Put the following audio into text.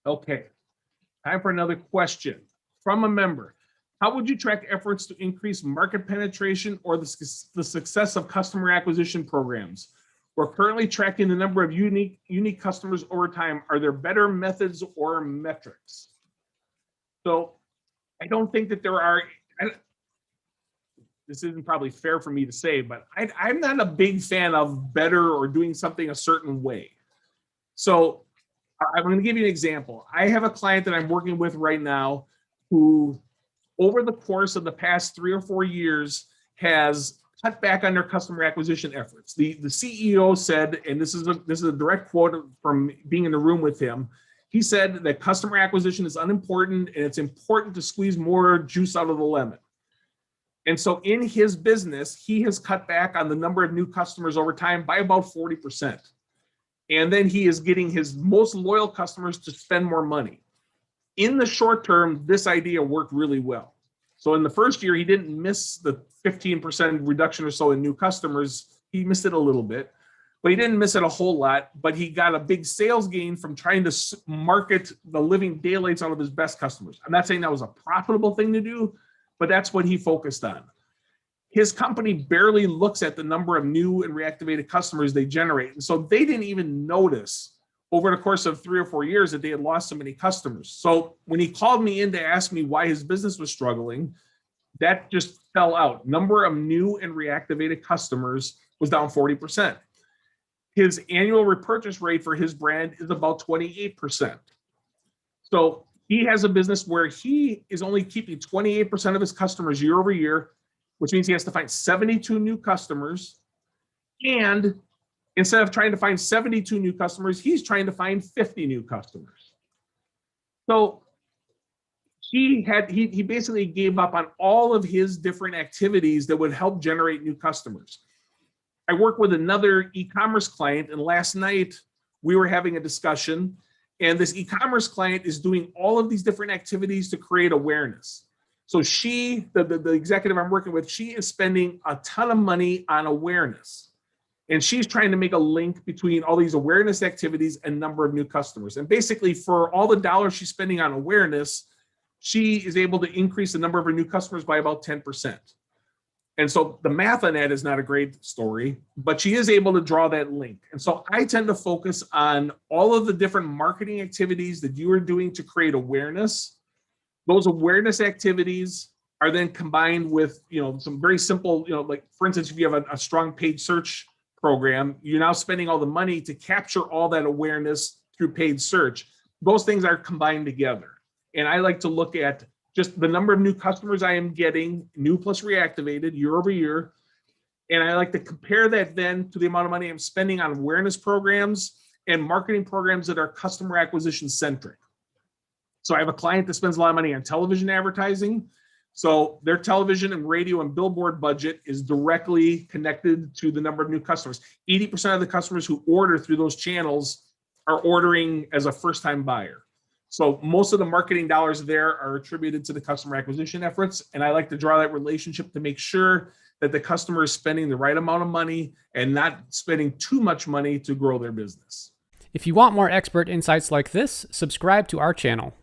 Okay, time for another question from a member. How would you track efforts to increase market penetration or the success of customer acquisition programs? We're currently tracking the number of unique customers over time. Are there better methods or metrics? So I don't think that there are. This isn't probably fair for me to say, but I'm not a big fan of better or doing something a certain way. So I'm going to give you an example. I have a client that I'm working with right now who, over the course of the past 3 or 4 years, has cut back on their customer acquisition efforts. The CEO said, and this is a direct quote from being in the room with him. He said that customer acquisition is unimportant and it's important to squeeze more juice out of the lemon. And so in his business, he has cut back on the number of new customers over time by about 40%. And then he is getting his most loyal customers to spend more money. In the short term, this idea worked really well. So in the first year, he didn't miss the 15% reduction or so in new customers. He missed it a little bit, but he didn't miss it a whole lot. But he got a big sales gain from trying to market the living daylights out of his best customers. I'm not saying that was a profitable thing to do, but that's what he focused on. His company barely looks at the number of new and reactivated customers they generate. And so they didn't even notice over the course of 3 or 4 years that they had lost so many customers. So when he called me in to ask me why his business was struggling, that just fell out. Number of new and reactivated customers was down 40%. His annual repurchase rate for his brand is about 28%. So he has a business where he is only keeping 28% of his customers year over year, which means he has to find 72 new customers. And instead of trying to find 72 new customers, he's trying to find 50 new customers. So he basically gave up on all of his different activities that would help generate new customers. I work with another e-commerce client, and last night we were having a discussion, and this e-commerce client is doing all of these different activities to create awareness. So she, the executive I'm working with, she is spending a ton of money on awareness. And she's trying to make a link between all these awareness activities and number of new customers. And basically, for all the dollars she's spending on awareness, she is able to increase the number of her new customers by about 10%. And so the math on that is not a great story, but she is able to draw that link. And so I tend to focus on all of the different marketing activities that you are doing to create awareness. Those awareness activities are then combined with, some very simple, like for instance, if you have a strong paid search program, you're now spending all the money to capture all that awareness through paid search. Those things are combined together. And I like to look at just the number of new customers I am getting, new plus reactivated year over year. And I like to compare that then to the amount of money I'm spending on awareness programs and marketing programs that are customer acquisition centric. So I have a client that spends a lot of money on television advertising. So their television and radio and billboard budget is directly connected to the number of new customers. 80% of the customers who order through those channels are ordering as a first-time buyer. So most of the marketing dollars there are attributed to the customer acquisition efforts. And I like to draw that relationship to make sure that the customer is spending the right amount of money and not spending too much money to grow their business. If you want more expert insights like this, subscribe to our channel.